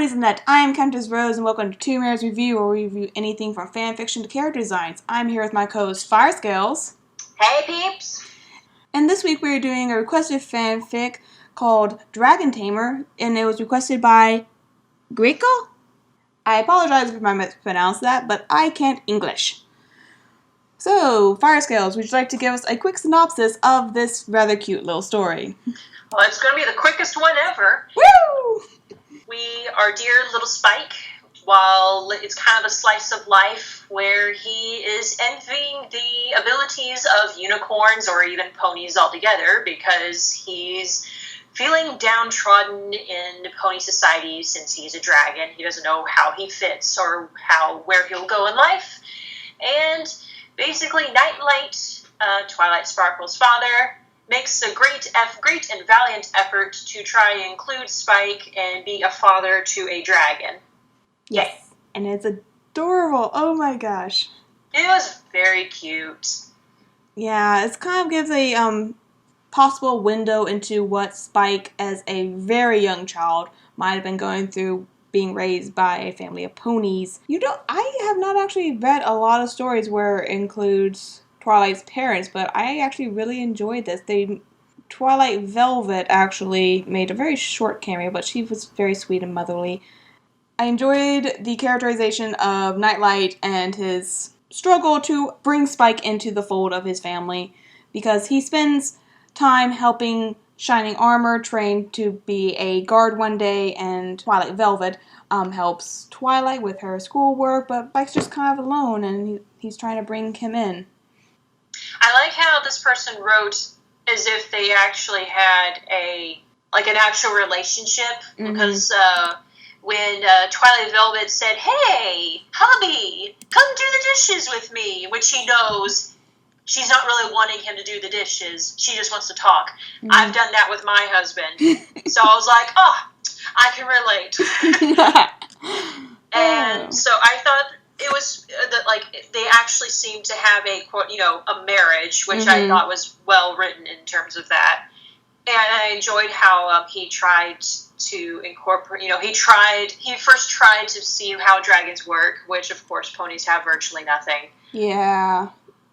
ponies and net. I am CountessRose, and welcome to Tamer's Review, where we review anything from fanfiction to character designs. I'm here with my co-host Fire Scales. Hey peeps! And this week we are doing a requested fanfic called Dragon Tamer, and it was requested by Greco? I apologize if I mispronounced that, but I can't English. So, Fire Scales, would you like to give us a quick synopsis of this rather cute little story? Well, it's going to be the quickest one ever. Woo! We are dear little Spike, while it's kind of a slice of life where he is envying the abilities of unicorns or even ponies altogether because he's feeling downtrodden in pony society since he's a dragon. He doesn't know how he fits or where he'll go in life. And basically, Nightlight, Twilight Sparkle's father, makes a great and valiant effort to try and include Spike and be a father to a dragon. Yes. Yay. And it's adorable. Oh my gosh. It was very cute. Yeah, it kind of gives a possible window into what Spike, as a very young child, might have been going through being raised by a family of ponies. I have not actually read a lot of stories where it includes Twilight's parents, but I actually really enjoyed this. Twilight Velvet actually made a very short cameo, but she was very sweet and motherly. I enjoyed the characterization of Nightlight and his struggle to bring Spike into the fold of his family, because he spends time helping Shining Armor train to be a guard one day, and Twilight Velvet helps Twilight with her schoolwork, but Spike's just kind of alone, and he's trying to bring him in. I like how this person wrote as if they actually had an actual relationship, because when Twilight Velvet said, "Hey, hubby, come do the dishes with me," which he knows she's not really wanting him to do the dishes. She just wants to talk. I've done that with my husband. So I was like, I can relate. And so I thought it was that they actually seemed to have a marriage, which I thought was well written in terms of that. And I enjoyed how he tried to incorporate, he first tried to see how dragons work, which of course ponies have virtually nothing. Yeah.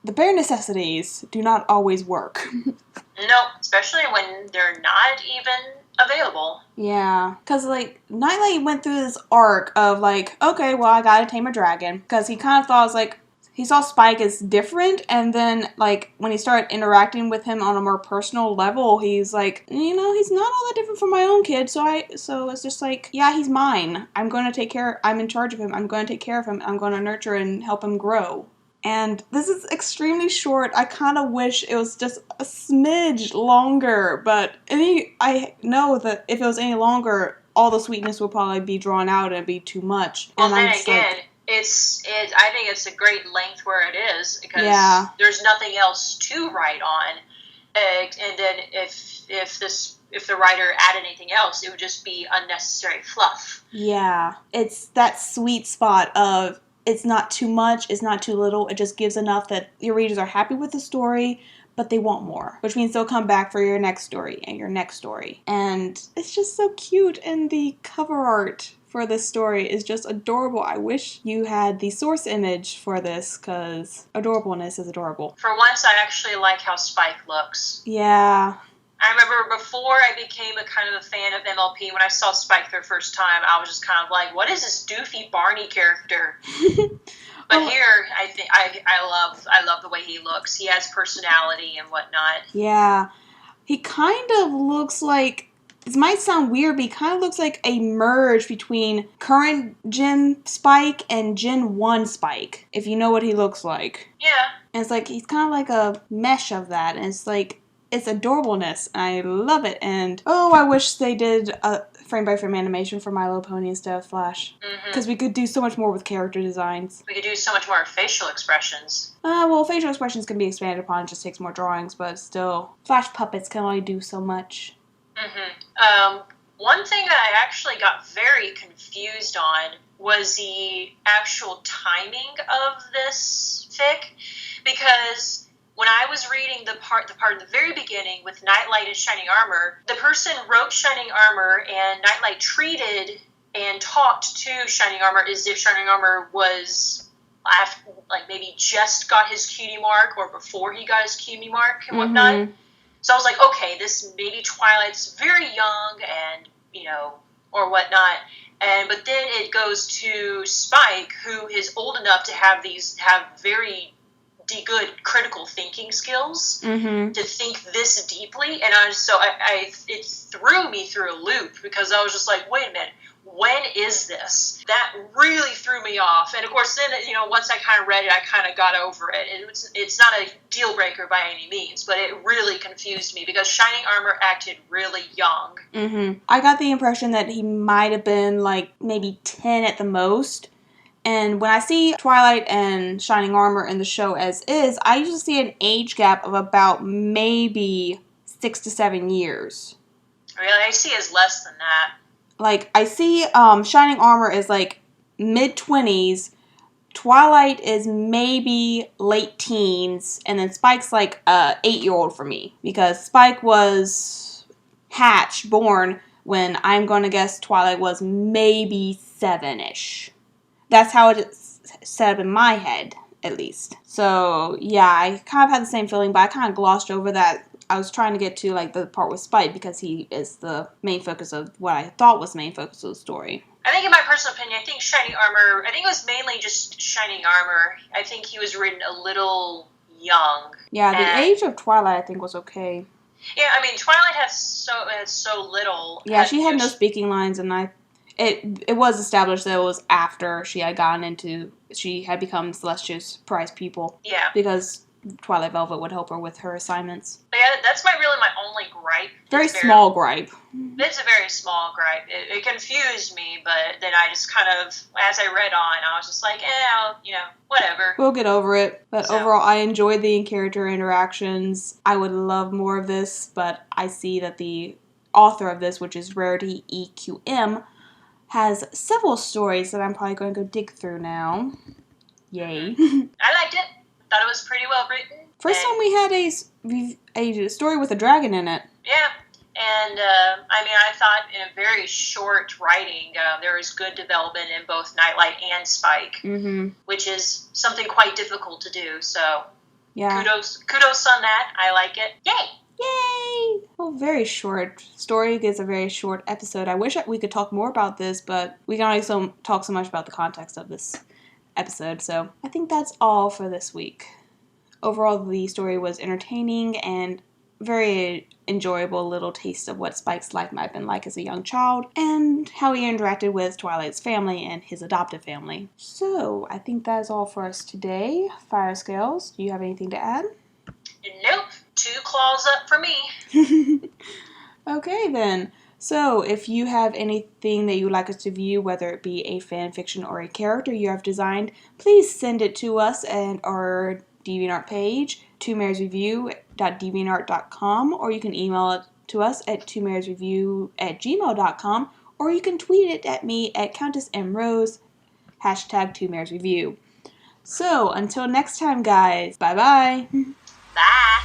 The bare necessities do not always work. No, especially when they're not even available. Yeah, because, Nightlight went through this arc of, okay, well, I gotta tame a dragon. Because he kind of thought, he saw Spike as different, and then, when he started interacting with him on a more personal level, he's he's not all that different from my own kid, so it's just yeah, he's mine. I'm in charge of him. I'm going to take care of him. I'm going to nurture and help him grow. And this is extremely short. I kind of wish it was just a smidge longer, but I know that if it was any longer, all the sweetness would probably be drawn out and it'd be too much. Well, then again, I think it's a great length where it is, because there's nothing else to write on. And then if the writer added anything else, it would just be unnecessary fluff. Yeah, it's that sweet spot of, it's not too much, it's not too little, it just gives enough that your readers are happy with the story, but they want more. Which means they'll come back for your next story and your next story. And it's just so cute, and the cover art for this story is just adorable. I wish you had the source image for this, because adorableness is adorable. For once, I actually like how Spike looks. Yeah. I remember before I became a kind of a fan of MLP, when I saw Spike the first time, I was just kind of like, what is this doofy Barney character? But here, I think I love the way he looks. He has personality and whatnot. Yeah. He kind of looks like, this might sound weird, but he kind of looks like a merge between current Gen Spike and Gen 1 Spike, if you know what he looks like. Yeah. And it's he's kind of like a mesh of that, and it's adorableness, and I love it, and I wish they did a frame-by-frame animation for My Little Pony instead of Flash, because we could do so much more with character designs. We could do so much more facial expressions. Well, facial expressions can be expanded upon, it just takes more drawings, but still, Flash puppets can only do so much. One thing that I actually got very confused on was the actual timing of this fic, because when I was reading the part in the very beginning with Nightlight and Shining Armor, the person wrote Shining Armor, and Nightlight treated and talked to Shining Armor as if Shining Armor was maybe just got his cutie mark or before he got his cutie mark and whatnot. Mm-hmm. So I was like, okay, this maybe Twilight's very young and, or whatnot. But then it goes to Spike, who is old enough to have very good critical thinking skills Mm-hmm. to think this deeply. And it threw me through a loop because I was just like, wait a minute, when is this? That really threw me off. And of course, then, once I kind of read it, I kind of got over it. It's not a deal breaker by any means, but it really confused me because Shining Armor acted really young. Mm-hmm. I got the impression that he might have been like maybe 10 at the most. And when I see Twilight and Shining Armor in the show as is, I usually see an age gap of about maybe 6 to 7 years. Really? I see as less than that. Like, I see Shining Armor is like mid-20s, Twilight is maybe late teens, and then Spike's like a 8-year-old for me. Because Spike was born when I'm going to guess Twilight was maybe 7-ish. That's how it's set up in my head, at least. So, yeah, I kind of had the same feeling, but I kind of glossed over that. I was trying to get to, like, the part with Spike because he is the main focus of what I thought was the main focus of the story. I think in my personal opinion, Shining Armor, it was mainly just Shining Armor. I think he was written a little young. Yeah, the age of Twilight, I think, was okay. Yeah, I mean, Twilight had so little. Yeah, she had no speaking lines, and it was established that it was after she had become Celestia's prize pupil. Yeah. Because Twilight Velvet would help her with her assignments. But yeah, that's really my only gripe. Very small gripe. It's a very small gripe. It confused me, but then I just kind of, as I read on, I was just like, whatever. We'll get over it. But overall, I enjoyed the character interactions. I would love more of this, but I see that the author of this, which is Rarity EQM, has several stories that I'm probably going to go dig through now. Yay. I liked it. Thought it was pretty well written. First time we had a story with a dragon in it. Yeah. And, I thought in a very short writing, there was good development in both Nightlight and Spike, mm-hmm. which is something quite difficult to do. So, yeah. Kudos on that. I like it. Yay! Yay! Well, very short story gives a very short episode. I wish we could talk more about this, but we can only talk so much about the context of this episode, so I think that's all for this week. Overall, the story was entertaining and very enjoyable little taste of what Spike's life might have been like as a young child and how he interacted with Twilight's family and his adoptive family. So, I think that is all for us today. Fire Scales, do you have anything to add? Nope. 2 claws up for me. Okay, then. So, if you have anything that you would like us to view, whether it be a fan fiction or a character you have designed, please send it to us at our DeviantArt page, twomaresreview.deviantart.com, or you can email it to us at twomaresreview@gmail.com, or you can tweet it at me at CountessRose, #twomaresreview. So, until next time, guys, bye-bye. Bye.